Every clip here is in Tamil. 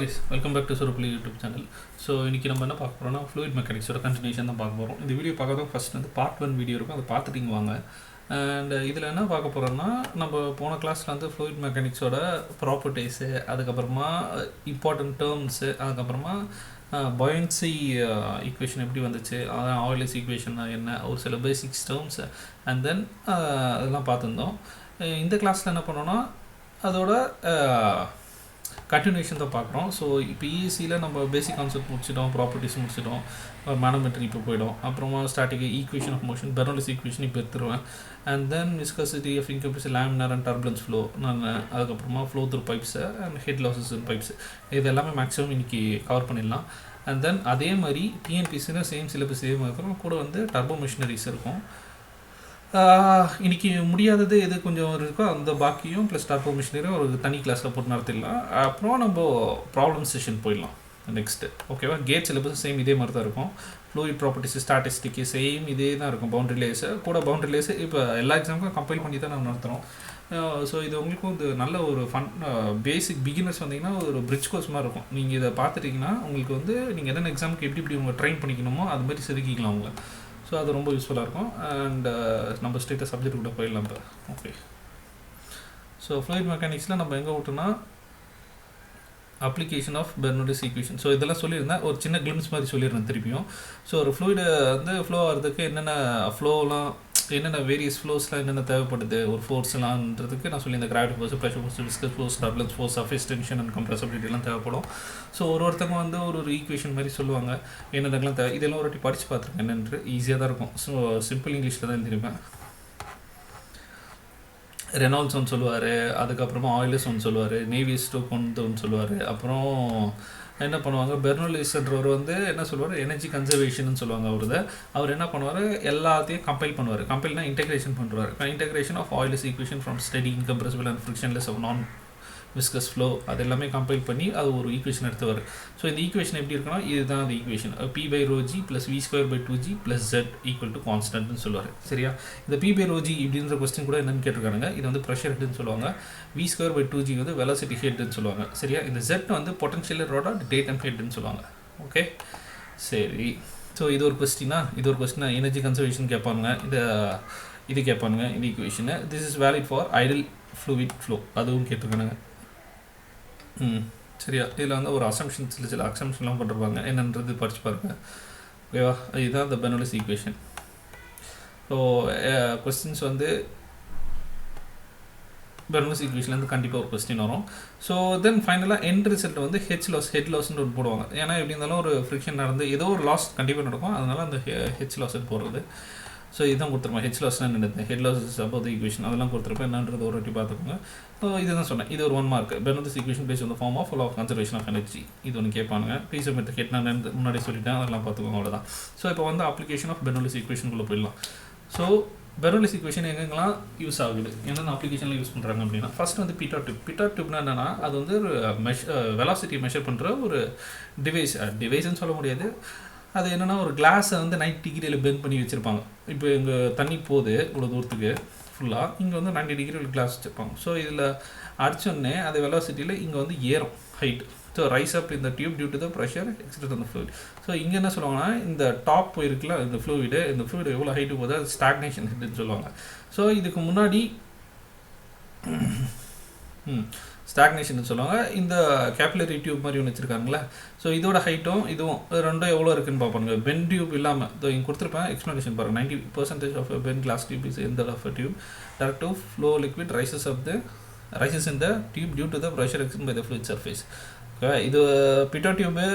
Guys, welcome back to Surappuli YouTube channel. So இன்றைக்கி நம்ம என்ன பார்க்க போகிறோம்னா ஃப்ளூயிட் மெக்கானிக்ஸோட கண்டினியூஷன் தான் பார்க்க போகிறோம். இந்த வீடியோ பார்க்க ஃபஸ்ட் வந்து பார்ட் 1 வீடியோ இருக்கும், அதை பார்த்துட்டிங்க வாங்க. அண்ட் இதில் என்ன பார்க்க போகிறோம்னா, நம்ம போன கிளாஸில் வந்து ஃப்ளூயிட் மெக்கானிக்ஸோட ப்ராப்பர்ட்டிஸு, அதுக்கப்புறமா இம்பார்ட்டன்ட் டேர்ம்ஸு, அதுக்கப்புறமா பாயன்சி ஈக்குவேஷன் எப்படி வந்துச்சு, அதான் ஆயிலஸ் ஈக்குவேஷன் என்ன, ஒரு சில பேசிக்ஸ் டேர்ம்ஸ் அண்ட் தென் அதெல்லாம் பார்த்துருந்தோம். இந்த கிளாஸில் என்ன பண்ணோன்னா அதோட கண்டினியூஷன் தான் பார்க்குறோம். ஸோ இப்போ இஎஸ்சியில் நம்ம பேசிக் கான்செப்ட் முடிச்சிட்டோம், ப்ராப்பர்ட்டிஸ் முடிச்சிட்டோம், மேனோமெட்ரி இப்போ போயிடும். அப்புறமா static equation of motion, Bernoulli's equation இப்போ எடுத்துருவேன். And then viscosity of incompress laminar and turbulence flow, நான் அதுக்கப்புறமா flow through pipes and head losses in pipes, இது எல்லாமே மேக்ஸிமம் இன்றைக்கி கவர் பண்ணிடலாம். அண்ட் தென் அதே மாதிரி டிஎன்பிசினா சேம் சிலபஸ் சேம் இருக்கும், கூட வந்து டர்போ மிஷினரிஸ் இருக்கும். இன்றைக்கி முடியாதது எது கொஞ்சம் இருக்கோ அந்த பாக்கியும் ப்ளஸ் டர்போ மிஷினரியும் ஒரு தனி கிளாஸில் போட்டு நடத்திடலாம். அப்புறம் நம்ம ப்ராப்ளம் செஷன் போயிடலாம் நெக்ஸ்ட்டு. ஓகேவா? கேட் சிலபஸ் சேம் இதே மாதிரி தான் இருக்கும். ஃப்ளூயிட் ப்ராப்பர்ட்டிஸ், ஸ்டாட்டிஸ்டிக்கு சேம் இதே தான் இருக்கும். பவுண்டரி லேஸு கூட பவுண்டரி லேஸு இப்போ எல்லா எக்ஸாமுக்கும் கம்பைல் பண்ணி தான் நம்ம நடத்துகிறோம். ஸோ இது உங்களுக்கும் இது நல்ல ஒரு ஃபன் பேசிக் பிகினர்ஸ் வந்தீங்கன்னா ஒரு பிரிட்ஜ் கோர்ஸ் மாதிரி இருக்கும். நீங்கள் இதை பார்த்துட்டிங்கன்னா உங்களுக்கு வந்து நீங்கள் என்னென்ன எக்ஸாமுக்கு எப்படி உங்கள் ட்ரைன் பண்ணிக்கணுமோ அது மாதிரி செதுக்கிக்கலாம் உங்களை. ஸோ அது ரொம்ப யூஸ்ஃபுல்லாக இருக்கும். அண்ட் நம்ம ஸ்ட்ரெயிட்டாக சப்ஜெக்ட் கூட போயிடலாம் இப்போ. ஓகே, ஸோ ஃப்ளூயிட் மெக்கானிக்ஸில் நம்ம எங்கே விட்டோம்னா application of Bernoulli's equation. So இதெல்லாம் சொல்லியிருந்தேன், ஒரு சின்ன கிளிம்ஸ் மாதிரி சொல்லியிருந்தேன் திருப்பியும். ஸோ ஒரு ஃப்ளூயிடு வந்து ஃப்ளோ ஆகிறதுக்கு என்னென்ன ஃப்ளோலாம், என்னென்ன வேரியஸ் ஃப்ளோஸ்லாம் என்னென்ன தேவைப்படுது, ஒரு ஃபோர்ஸ்லாம்ன்றதுக்கு நான் சொல்லி இந்த gravity force, pressure force, viscous force, turbulence force, surface tension and கம்ப்ரஸபிலிட்டிலாம் தேவைப்படும். ஸோ ஒருத்தவங்க வந்து ஒரு ஈக்குவேஷன் மாதிரி சொல்லுவாங்க, என்னென்னலாம் தேவை, இதெல்லாம் ஒரு வாட்டி படித்து பார்த்துருக்கேன் என்னென்று. ஈஸியாக தான் இருக்கும். ஸோ சிம்பிள் இங்கிலீஷில் தான் எழுதிருப்பேன். ரெனால்ட்ஸ் ஒன்று சொல்லுவார், அதுக்கப்புறமா ஆயிலஸ் ஒன்று சொல்லுவார், நேவி ஸ்டோக் ஒன்று சொல்லுவார். அப்புறம் என்ன பண்ணுவாங்க, பெர்னோலிஸ்ன்றவர் வந்து என்ன சொல்லுவார், எனர்ஜி கன்சர்வேஷன் சொல்லுவாங்க. அவர் என்ன பண்ணுவார், எல்லாத்தையும் கம்பைல் பண்ணுவார். கம்பைல்னா இன்டெகிரேஷன் பண்ணுவார். Integration of Euler's equation from steady incompressible and frictionless of non viscous flow, அது எல்லாமே கம்பைல் பண்ணி அது ஒரு ஈக்குவேஷன் எடுத்துவார். ஸோ இந்த ஈக்குவேஷன் எப்படி இருக்குன்னா, இதுதான் அந்த ஈக்குவேஷன், P/ρg + V²/2g + Z = கான்ஸ்டன்ட்னு சொல்லுவார். சரியா? இந்த P/ρg இப்படின்ற கொஸ்டின் கூட என்னென்னு கேட்டிருக்காங்க. இது வந்து ப்ரெஷர் ஹெட்னு சொல்லுவாங்க, V²/2g வந்து வெலாசிட்டி ஹெட்னு சொல்லுவாங்க. சரியா? இந்த Z வந்து பொட்டன்ஷியல் ரோட் டேட்டம் ஹெட்னு சொல்லுவாங்க. ஓகே, சரி. ஸோ இது ஒரு கொஸ்டினா எனர்ஜி கன்சர்வேஷன் கேட்பானுங்க, இது கேட்பானுங்க இந்த equation. This is valid for ideal fluid flow, அதுவும் கேட்டிருக்கானுங்க. சரியா? இதில் வந்து ஒரு அசம்ஷன், சில அசம்ஷன்லாம் பண்ணிருப்பாங்க, என்னன்றது படிச்சு பாருங்க. ஓகேவா? இதுதான் இந்த பெர்னோலிஸ் ஈக்குவேஷன். ஸோ கொஸ்டின்ஸ் வந்து பெர்னோலிஸ் ஈக்குவேஷன்லேருந்து கண்டிப்பாக ஒரு கொஸ்டின் வரும். ஸோ தென் ஃபைனலாக எண்ட் ரிசல்ட் வந்து ஹெட் லாஸ்ன்னு ஒன்று போடுவாங்க. ஏன்னா எப்படி இருந்தாலும் ஒரு ஃப்ரிக்ஷன் நடந்து ஏதோ ஒரு லாஸ் கண்டிப்பாக நடக்கும், அதனால அந்த ஹெச் லாஸ்ன்னு போடுறது. ஸோ இதுதான் கொடுத்துருப்பேன். ஹெச் லாஸ்னால் என்னது, head loss above the equation, அதெல்லாம் கொடுத்துருப்பேன். என்னன்றது ஒரு வாட்டி பார்த்துக்கோங்க. ஸோ இதுதான் சொன்னேன், இது ஒரு 1 mark. Bernoulli's equation based on the form of law of conservation of energy, இது ஒன்று கேட்பானுங்க. பீஸ் ஆஃப் மெத்தட் நான் முன்னாடி சொல்லிட்டேன், அதெல்லாம் பார்த்துக்கோங்க, அவ்வளோதான். ஸோ இப்போ வந்து அப்ளிகேஷன் ஆஃப் பெர்னோலிஸ் ஈக்குவேஷனுக்குள்ளே போயிடலாம். ஸோ பெர்னோலிஸ் ஈக்குவேஷன் எங்கெங்கெல்லாம் யூஸ் ஆகுது, என்னென்ன அப்ளிகேஷனில் யூஸ் பண்ணுறாங்க அப்படின்னா, ஃபஸ்ட் வந்து பிட்டா டியூப்னா என்னென்னா, அது வந்து ஒரு வெலாசிட்டி மெஷர் பண்ணுற ஒரு டிவைஸ்ன்னு சொல்ல முடியாது. அது என்னென்னா, ஒரு கிளாஸை வந்து 90 டிகிரியில் பெண்ட் பண்ணி வச்சுருப்பாங்க. இப்போ இங்கே தண்ணி போகுது இவ்வளோ தூரத்துக்கு ஃபுல்லாக, இங்கே வந்து 90 டிகிரியில் கிளாஸ் வச்சுருப்பாங்க. ஸோ இதில் அடிச்சோடனே அது வெலாசிட்டியில் இங்கே வந்து ஏறும் ஹைட். ஸோ ரைஸ் அப் இந்த tube due to the pressure exit அந்த ஃப்ளூயிட். ஸோ இங்கே என்ன சொல்லுவாங்கன்னா, இந்த டாப் போயிருக்குல்ல இந்த ஃப்ளூயிடு எவ்வளோ ஹைட்டு போகுது, அது ஸ்டாக்னேஷன் ஹெட்னு சொல்லுவாங்க. ஸோ இதுக்கு முன்னாடி ஸ்டாக்னேஷன் சொல்லுவாங்க. இந்த கேபிலரி டியூப் மாதிரி ஒன்று வச்சுருக்காங்களே, ஸோ இதோட ஹைட்டும் இதுவும் ரெண்டும் எவ்வளோ இருக்குன்னு பார்ப்பாங்க. பென் டியூப் இல்லாமல் இங்கே கொடுத்துருப்பேன், எக்ஸ்ப்ளனேஷன் பாருங்கள். 90% of pen glass tube is எந்த of tube direct to flow liquid rises in the tube due to the pressure exit by the fluid surface. Okay, இது பிட்டோ டியூபு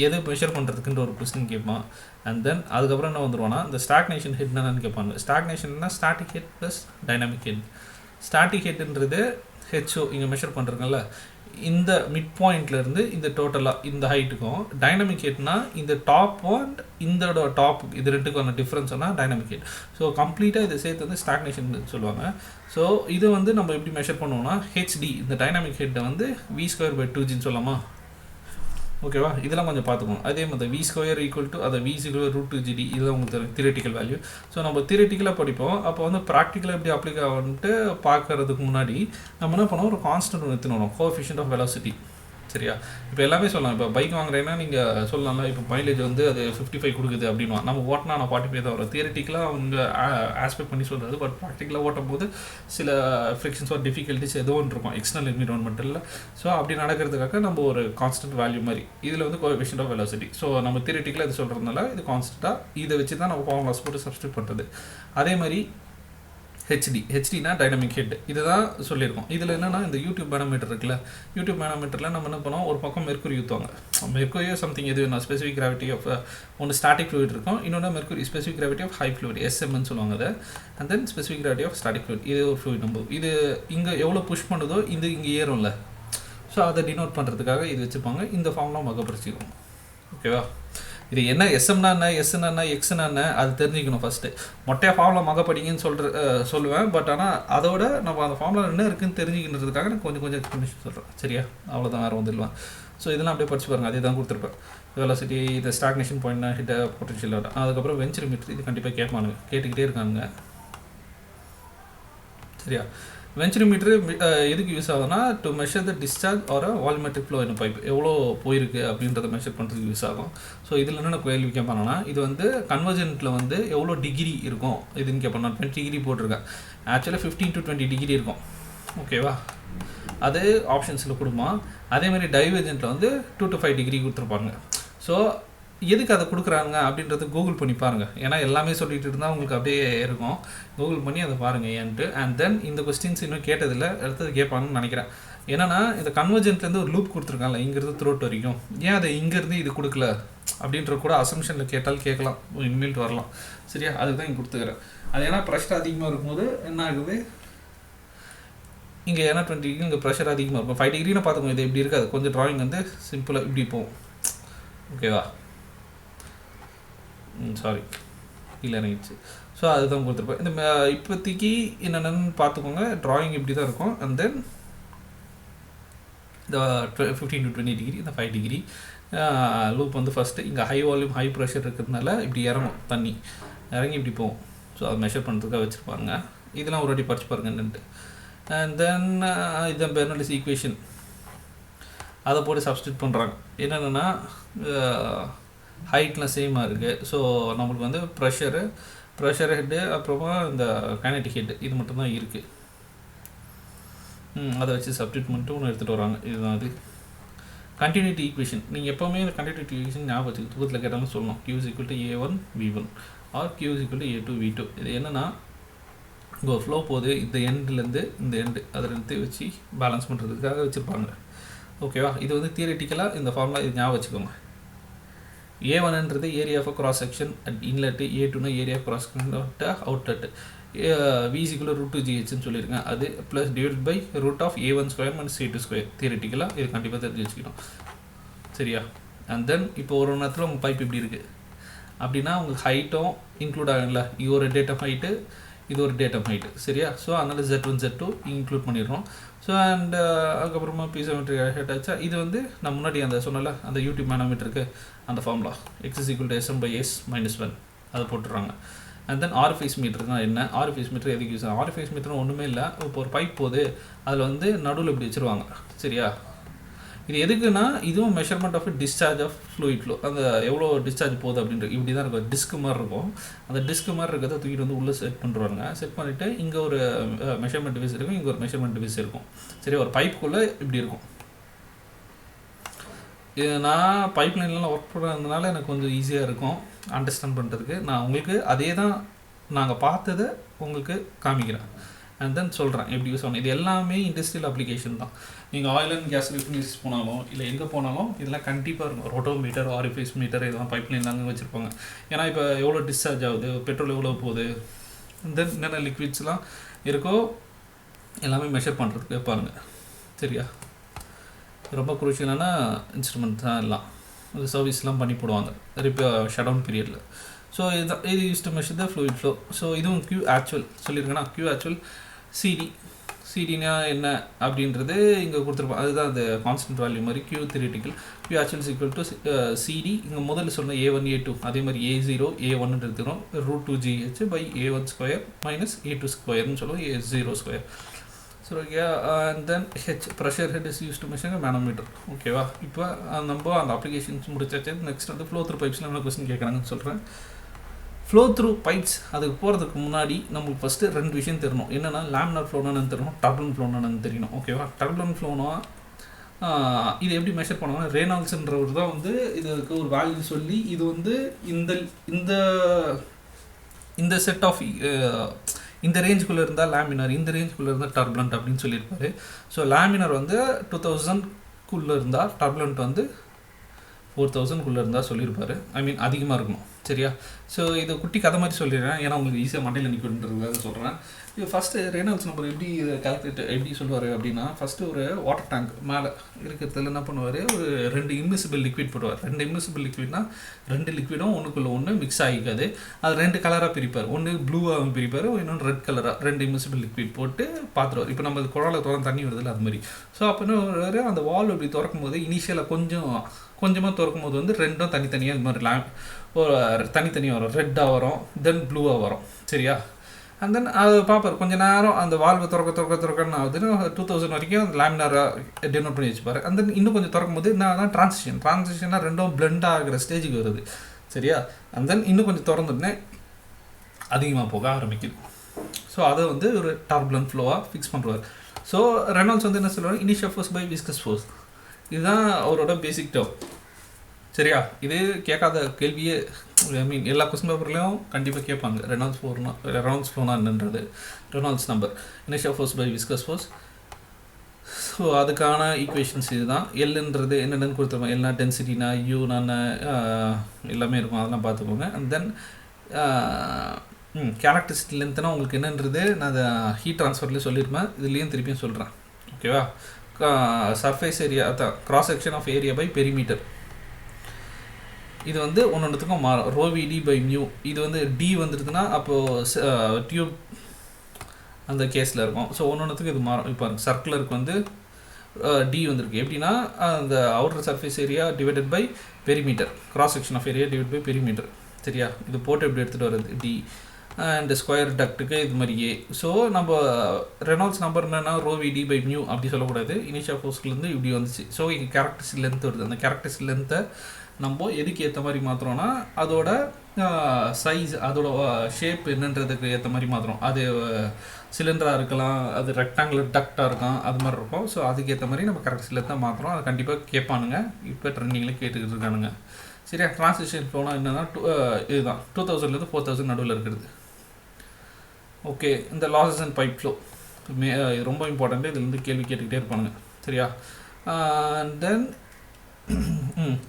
எது மெஷர் பண்ணுறதுக்குன்ற ஒரு கொஸ்டின் கேட்பான். அண்ட் தென் அதுக்கப்புறம் என்ன வந்துடுவான்னா, இந்த ஸ்டாக்னேஷன் ஹெட் என்னன்னு கேட்பாங்க. ஸ்டாக்னேஷன்னா static head plus dynamic head. Static ஹெட்ன்றது ஹெச்ஓ இங்கே மெஷர் பண்ணுறதுனால இந்த மிட் பாயிண்ட்லேருந்து இந்த டோட்டலாக இந்த ஹைட்டுக்கும், டைனமிக் ஹெட்னா இந்த டாப் அண்ட் இந்த டாப் இது ரெண்டுக்கான டிஃப்ரென்ஸ்னா டைனமிக் ஹெட். ஸோ கம்ப்ளீட்டாக இதை சேர்த்து வந்து ஸ்டாக்னேஷன் சொல்லுவாங்க. ஸோ இது வந்து நம்ம எப்படி மெஷர் பண்ணுவோம்னா, ஹெச்டி இந்த டைனமிக் ஹெட்டை வந்து V²/2gன்னு சொல்லலாமா? ஓகேவா? இதெல்லாம் கொஞ்சம் பார்த்துக்கோங்க. அதே மாதிரி V² அதை V√2gd, இதுதான் உங்களுக்கு தியரிட்டிக்கல் வேல்யூ. ஸோ நம்ம தியரிட்டிக்கலாக படிப்போம். அப்போ வந்து ப்ராக்டிக்கலாக எப்படி அப்ளிக் ஆகுன்ட்டு பார்க்கறதுக்கு முன்னாடி நம்ம என்ன பண்ணுவோம், ஒரு கான்ஸ்டன்ட் ஒன்று எடுத்துன்னு வரும், கோஎஃபிஷியன்ட் ஆஃப் வெலாசிட்டி. சரியா? இப்போ எல்லாமே சொல்லலாம். இப்போ பைக் வாங்குறேன்னா நீங்கள் சொல்லலாம்ல, இப்போ மைலேஜ் வந்து அது 55 கொடுக்குது அப்படின்னுவா. நம்ம ஓட்டினா நான் 45 தான் வரும். தியரிட்டிக்கலாக அவங்க ஆஸ்பெக்ட் பண்ணி சொல்கிறது. பட் ப்ராக்டிக்கலாக ஓட்டும் போது சில ஃப்ரிக்ஷன்ஸ் ஒரு டிஃபிகல்ட்டிஸ் ஏதோ ஒன்று இருக்கும் எக்ஸ்டர்னல் என்விரான்மெண்ட்டில். ஸோ அப்படி நடக்கிறதுக்காக நம்ம ஒரு கான்ஸ்டன்ட் வேல்யூ மாதிரி இதில் வந்து கோஎஃபிஷியன்ட் ஆஃப் வெலாசிட்டி. ஸோ நம்ம தியரிட்டிக்கலாக இது சொல்கிறதுனால இது கான்ஸ்டண்ட்டாக இதை வச்சு தான் நம்ம ஃபார்முலாஸ் போட்டு சப்ஸ்டியூட் பண்ணுறது. அதே மாதிரி ஹெச்டினா டைனமிக் ஹெட், இதுதான் சொல்லியிருக்கோம். இதில் என்னென்னா இந்த யூடியூப் மேனோமீட்டர் இருக்குல்ல, யூடியூப் மேனோமீட்டரில் நம்ம என்ன பண்ணோம், ஒரு பக்கம் மெர்க்குரி ஊற்றுவாங்க. மெர்க்குரியோ சம்திங் எது வேணும், ஸ்பெசிஃபிக் கிராவிட்டி ஆஃப் ஒன்று ஸ்டாட்டிக் ஃப்ளூயிட் இருக்கும், இன்னொன்று mercury specific gravity of high fluid எஸ்எம்னு சொல்லுவாங்க அதை. And then specific gravity of static fluid, இது ஒரு ஃப்ளூயிட் நம்பர். இது இங்கே எவ்வளோ புஷ் பண்ணுதோ இது இங்கே ஏறும்ல, ஸோ அதை டினோட் பண்ணுறதுக்காக இது வச்சுப்பாங்க. இந்த ஃபார்ம்லாம் மகப்பரிச்சிக்கும். ஓகேவா? இது என்ன எஸ்எம்னா என்ன, எஸ்னா என்ன, எக்ஸ்னா என்ன, அது தெரிஞ்சுக்கணும் ஃபஸ்ட்டு. மொட்டையாக ஃபார்முலா மகப்படிங்கன்னு சொல்லுவேன். பட் ஆனால் அதோட நம்ம அந்த ஃபார்முலா என்ன இருக்குதுன்னு தெரிஞ்சுக்கிறதுக்காக நான் கொஞ்சம் எக்ஸ்ப்ளனேஷன் சொல்கிறேன். சரியா? அவ்வளோதான், வேறு வந்துடலாம். ஸோ இதெல்லாம் அப்படியே படிச்சு பாருங்கள், அதே தான் கொடுத்துருப்பேன். வெலாசிட்டி, இது ஸ்டாக்னேஷன் பாயிண்ட், ஹிட் பொட்டன்ஷியல். அதுக்கப்புறம் வென்ச்சுரிமீட்டர், இது கண்டிப்பாக கேட்டுக்கிட்டே இருக்காங்க. சரியா? வென்ச்சுரிமீட்டர் எதுக்கு யூஸ் ஆகுதுன்னா, to measure the discharge or volumetric flow in pipe, எவ்வளோ போயிருக்கு அப்படின்றத மெஷர் பண்ணுறதுக்கு யூஸ் ஆகும். ஸோ இதில் என்னென்ன கேள்வி கேட்பாங்கன்னா, இது வந்து கன்வர்ஜென்ட்டில் வந்து எவ்வளோ டிகிரி இருக்கும் இதுன்னு கேட்பாங்க. நான் 20 டிகிரி போட்டிருக்கேன், ஆக்சுவலாக 15 to 20 டிகிரி இருக்கும். ஓகேவா? அது ஆப்ஷன்ஸில் கொடுமா. அதேமாதிரி டைவர்ஜென்ட்டில் வந்து 2 to 5 டிகிரி கொடுத்துருப்பாங்க. ஸோ எதுக்கு அதை கொடுக்குறாங்க அப்படின்றது கூகுள் பண்ணி பாருங்கள். ஏன்னா எல்லாமே சொல்லிட்டு இருந்தால் உங்களுக்கு அப்படியே இருக்கும். கூகுள் பண்ணி அதை பாருங்கள் ஏன்ட்டு. அண்ட் தென் இந்த கொஸ்டின்ஸ் இன்னும் கேட்டதில்லை, அடுத்தது கேட்பாங்கன்னு நினைக்கிறேன். என்னென்னா இந்த கன்வர்ஜென்ட்லேருந்து ஒரு லூப் கொடுத்துருக்காங்கல்ல, இங்கேருந்து த்ரோட் வரைக்கும், ஏன் அதை இங்கேருந்து இது கொடுக்கல அப்படின்ற கூட அசம்ஷனில் கேட்கலாம், இனிமேல் வரலாம். சரியா? அதுக்கு தான் இங்கே கொடுத்துக்கிறேன். அது ஏன்னா ப்ரெஷர் அதிகமாக இருக்கும்போது என்ன ஆகுது, இங்கே ஏன்னா 20 டிகிரி, இங்கே ப்ரெஷர் அதிகமாக இருக்கும். 5 டிகிரின்னு பார்த்துக்கோங்க, இது இப்படி இருக்காது. கொஞ்சம் ட்ராயிங் வந்து சிம்பிளாக இப்படி போகும். ஓகேவா? சாரி, இல்லை இறங்கிடுச்சு. ஸோ அதுதான் கொடுத்துருப்பேன். இந்த இப்போதைக்கு என்னென்னு பார்த்துக்கோங்க, ட்ராயிங் இப்படி தான் இருக்கும். அண்ட் தென் இந்த 15 to 20 டிகிரி, இந்த 5 டிகிரி லூப் வந்து ஃபஸ்ட்டு இங்கே ஹை வால்யூம் ஹை ப்ரெஷர் இருக்கிறதுனால இப்படி இறங்கும், தண்ணி இறங்கி இப்படி போகும். ஸோ அதை மெஷர் பண்ணுறதுக்காக வச்சுருப்பாங்க. இதெல்லாம் ஒரு வாட்டி படிச்சு பாருங்க என்னன்ட்டு. அண்ட் தென் இதுதான் பெர்னலிஸ் ஈக்குவேஷன், அதை போட்டு சப்ஸ்டியூட் பண்ணுறாங்க. என்னென்னா ஹைட்லாம் சேமாக இருக்குது. ஸோ நம்மளுக்கு வந்து ப்ரெஷர் ஹெட்டு, அப்புறமா இந்த கைனடிக் ஹெட்டு, இது மட்டும்தான் இருக்குது. அதை வச்சு சப்ஸ்டியூட் பண்ணிட்டு ஒன்று எடுத்துகிட்டு வராங்க. இதுதான் அது கண்டினியூட்டி ஈக்குவேஷன். நீங்கள் எப்போவுமே இந்த கண்டினியூட்டி ஈக்குவேஷன் ஞாபகம் வச்சு தூக்கத்தில் கேட்டாலும் சொல்லணும். Q = A1 V1 or Q = A2 V2. இது என்னென்னா, இங்கே ஒரு ஃப்ளோ போகுது, இந்த எண்ட்லேருந்து இந்த எண்டு, அதை எடுத்து வச்சு பேலன்ஸ் பண்ணுறதுக்காக வச்சுருப்பாங்க. ஓகேவா? இது வந்து தியரிட்டிக்கலாக இந்த ஃபார்முலா இது ஞாபகம் வச்சுக்கோங்க. A1ன்றது area of cross section at inlet, A2னா area of cross section at outlet. V = √2GHன்னு சொல்லியிருக்கேன். அது plus divide by √A1² - A2². தியரிட்டிக்கலாக இது கண்டிப்பாக தெரிஞ்சு வச்சுக்கணும். சரியா? அண்ட் தென் இப்போ ஒரு நேரத்தில் உங்கள் பைப் இப்படி இருக்குது அப்படின்னா உங்களுக்கு ஹைட்டும் இன்க்ளூட் ஆகுங்களா. இது ஒரு டேட்டம் ஹைட்டு, இது ஒரு டேட்டம் ஹைட்டு. சரியா? ஸோ அதனால் Z1 Z2 இன்க்ளூட் பண்ணிடுறோம். ஸோ அண்ட் அதுக்கப்புறமா பீசோமெட்ரிக் ஹெட் ஆச்சா. இது வந்து நான் முன்னாடி அந்த சொன்னல அந்த யூடியூப் மேனோமீட்டருக்கு அந்த ஃபார்முலா X = SM/S - 1 அதை போட்டுடுறாங்க. அண்ட் தென் ஆரிஃபைஸ் மீட்டர் தான் என்ன, ஆரிஃபைஸ் மீட்டர் எதுக்கு யூஸ் ஆகும்? ஆரிஃபைஸ் மீட்டர் ஒன்றுமே இல்லை, இப்போ ஒரு பைப் போகுது, அதில் வந்து நடுவில் இப்படி வச்சுருவாங்க. சரியா? இது எதுக்குன்னா, இதுவும் measurement of discharge of fluid flow, அந்த எவ்வளோ டிஸ்சார்ஜ் போகுது அப்படின்றது. இப்படி தான் இருக்கும், டிஸ்க் மாதிரி இருக்கும். அந்த டிஸ்க் மாதிரி இருக்கிறத தூக்கிட்டு வந்து உள்ளே செட் பண்ணுறாங்க. செட் பண்ணிவிட்டு இங்கே ஒரு மெஷர்மெண்ட் டிவைஸ் இருக்கும், இங்கே ஒரு மெஷர்மெண்ட் டிவைஸ் இருக்கும். சரி, ஒரு பைப்புக்குள்ளே இப்படி இருக்கும். இது நான் பைப் லைன்லாம் ஒர்க் பண்ணுறதுனால எனக்கு கொஞ்சம் ஈஸியாக இருக்கும் அண்டர்ஸ்டாண்ட் பண்ணுறதுக்கு. நான் உங்களுக்கு அதே தான் நாங்கள் பார்த்ததை உங்களுக்கு காமிக்கிறேன். அண்ட் தென் சொல்கிறேன் எப்படி யூஸ் ஆகணும். இது எல்லாமே இண்டஸ்ட்ரியல் அப்ளிகேஷன் தான். நீங்கள் ஆயில் அண்ட் கேஸ் ரிஃபைனரிஸ் போனாலும் இல்லை எங்கே போனாலும் இதெல்லாம் கண்டிப்பாக இருக்கும். ரோட்டோமீட்டர், ஆரிஃபைஸ் மீட்டர், இதெல்லாம் பைப் லைன் தாங்க வச்சுருப்பாங்க. ஏன்னா இப்போ எவ்வளோ டிஸ்சார்ஜ் ஆகுது, பெட்ரோல் எவ்வளோ போகுது, தென் என்னென்ன லிக்விட்ஸ்லாம் இருக்கோ எல்லாமே மெஷர் பண்ணுறதுக்கு வைப்பாருங்க. சரியா? ரொம்ப குரூஷியலான இன்ஸ்ட்ருமெண்ட் தான் எல்லாம். இது சர்வீஸ்லாம் பண்ணி போடுவாங்க ஷட் டவுன் பீரியடில். ஸோ இது use to measure the fluid flow. So இதுவும் Q ஆக்சுவல் சொல்லியிருக்கேன்னா, Q ஆக்சுவல் சிடினா என்ன அப்படின்றது இங்கே கொடுத்துருப்போம். அதுதான் அந்த கான்ஸ்டன்ட் வேல்யூ மாதிரி Q theoretical. Q actual = CD. இங்கே முதல்ல சொன்ன A1 A2 அதே மாதிரி A0 A1 எடுத்துக்கிறோம். √2GH/A1² - A2² சொல்லுவோம், A0². So so okay and then H pressure head is use to measure manometer. ஓகேவா? இப்போ நம்ம அந்த அப்ளிகேஷன்ஸ் முடிச்சாச்சு. நெக்ஸ்ட் வந்து ஃப்ளோ த்ரூ பைப்ஸில் என்ன கொஸ்டின் கேட்குறாங்கன்னு சொல்கிறேன். ஃப்ளோ த்ரூ பைப்ஸ் அதுக்கு போகிறதுக்கு முன்னாடி நமக்கு ஃபஸ்ட்டு 2 விஷயம் தெரியணும். என்னென்னா லேமினார் ஃப்ளோன்னு தெரியணும், டர்புலன்ட் ஃப்ளோன்னு தெரியணும். ஓகேவா? டர்புலன்ட் ஃப்ளோனா இது எப்படி மெஷர் பண்ணுவாங்க? ரேனால்ட்ஸ்ன்றவர் தான் வந்து இதுக்கு ஒரு வேல்யூ சொல்லி இது வந்து இந்த இந்த இந்த செட் ஆஃப் இந்த ரேஞ்சுக்குள்ளே இருந்தால் லேமினார், இந்த ரேஞ்சுக்குள்ளே இருந்தால் டர்புலன்ட் அப்படின்னு சொல்லியிருப்பாரு. ஸோ லேமினார் வந்து 2000 இருந்தால், டர்புலன்ட் வந்து 4000 இருந்தால் சொல்லியிருப்பார். ஐ மீன் அதிகமாக இருக்கணும். சரியா? ஸோ இது குட்டி கதை மாதிரி சொல்லிடுறேன், ஏன்னா உங்களுக்கு ஈஸியாக மண்டையில் நிற்கணுன்றதுக்காக சொல்கிறேன். இது ஃபஸ்ட்டு ரேனால்ட்ஸ் நம்பர் எப்படி கால்குலேட் எப்படி சொல்லுவார் அப்படின்னா, ஃபஸ்ட்டு ஒரு வாட்டர் டேங்க் மேலே இருக்கிறதுல என்ன பண்ணுவார், ஒரு 2 இம்மிசிபிள் லிக்விட் போடுவார். 2 இம்மிசிபிள் லிக்விட்னா 2 லிக்விடும் ஒன்றுக்குள்ளே ஒன்று மிக்ஸ் ஆகிக்காது. அது 2 கலராக பிரிப்பார். ஒன்று ப்ளூவாக பிரிப்பார், இன்னொன்று ரெட் கலராக 2 இம்மிசிபிள் லிக்விட் போட்டு பார்த்துருவார். இப்போ நம்ம குழாயில் திறந்து தண்ணி வருதில்ல அது மாதிரி. ஸோ அப்போ என்ன அந்த வால் இப்படி திறக்கும் போது இனிஷியலாக கொஞ்சமாக திறக்கும் போது வந்து 2ம் தனித்தனியாக இது மாதிரி தனித்தனியாக வரும். ரெட்டாக வரும், தென் ப்ளூவாக வரும். சரியா? அண்ட் தென் அது பார்ப்பார் கொஞ்சம் நேரம். அந்த வால்வை திறக்கன்னு ஆகுதுன்னு 2000 வரைக்கும் அந்த லேமினாராக டெனோட் பண்ணி வச்சுப்பார். அண்ட் தென் இன்னும் கொஞ்சம் திறக்கும் போது என்ன ட்ரான்சிஷனாக 2ம் பிளெண்ட் ஆகிற ஸ்டேஜுக்கு வருது. சரியா? அண்ட் தென் இன்னும் கொஞ்சம் திறந்துட்டுனே அதிகமாக போக ஆரம்பிக்குது. ஸோ அதை வந்து ஒரு டர்புலன்ட் ஃப்ளோவாக ஃபிக்ஸ் பண்ணுறாரு. ஸோ ரெனால்ட்ஸ் வந்து என்ன சொல்லுவார், initial force by viscous force. இதுதான் அவரோட பேசிக் டேர்ம். சரியா? இது கேட்காத கேள்வியே, ஐ மீன் எல்லா கொஸ்டின் பேப்பர்லேயும் கண்டிப்பாக கேட்பாங்க. ரெனால்ட்ஸ் ஃப்ளோனா என்னன்றது, Reynolds number, initial force by viscous force. So அதுக்கான ஈக்குவேஷன்ஸ் இது தான். எல்ன்றது என்னென்னு கொடுத்துருவோம். எல்னா டென்சிட்டினா, யூனா எல்லாமே இருக்கும், அதெல்லாம் பார்த்துக்கோங்க. அண்ட் தென் கேரக்டரிஸ்டிக் லென்த்னா உங்களுக்கு என்னன்றது நான் அந்த ஹீட் ட்ரான்ஸ்ஃபர்லேயே சொல்லியிருப்பேன், இதுலேயும் திருப்பியும் சொல்கிறேன். ஓகேவா? சர்ஃபேஸ் ஏரியா அதான் cross section of area by perimeter. இது வந்து ஒன்றுத்துக்கும் மாறும். ρVd by mu. இது வந்து டி வந்துடுதுன்னா அப்போது டியூப் அந்த கேஸில் இருக்கும். ஸோ ஒன்றுத்துக்கு இது மாறும். இப்போ சர்க்குலருக்கு வந்து டி வந்துருக்கு. எப்படின்னா அந்த outer surface area divided by perimeter, cross section of area divide by perimeter. சரியா? இது போட்டு எப்படி எடுத்துகிட்டு வருது டி. அண்ட் ஸ்கொயர் டக்ட்டுக்கு இது மாதிரியே. ஸோ நம்ம ரெனால்ட்ஸ் நம்பர் என்னென்னா ρVd பை மியூ அப்படி சொல்லக்கூடாது. இனிஷியல் ஃபோர்ஸ்லேருந்து இப்படி வந்துச்சு. ஸோ இங்கே கேரக்டரிஸ்டிக் லென்த் வருது. அந்த கேரக்டரிஸ்டிக் லென்த்தை நம்ம எதுக்கு ஏற்ற மாதிரி மாற்றுறோன்னா அதோட சைஸ், அதோட ஷேப் என்னன்றதுக்கு ஏற்ற மாதிரி மாற்றுறோம். அது சிலிண்டராக இருக்கலாம், அது ரெக்டாங்குலர் டக்டாக இருக்கும், அது மாதிரி இருக்கும். ஸோ அதுக்கு ஏற்ற மாதிரி நம்ம கேரக்டரிஸ்டிக் லென்த்தை மாற்றுறோம். அதை கண்டிப்பாக கேட்பானுங்க, இப்போ ட்ரெண்டிங்கில் கேட்டுக்கிட்டு இருக்கானுங்க. சரியா? ட்ரான்சிஷன் ஃப்ளோனா என்னென்னா இதுதான் 2000 4000 நடுவில் இருக்கிறது. ஓகே, இந்த லாசஸ் அண்ட் பைப் ஃப்ளோ இது ரொம்ப இம்பார்ட்டண்ட்டு. இதுலேருந்து கேள்வி கேட்டுக்கிட்டே இருப்பானுங்க. சரியா? தென்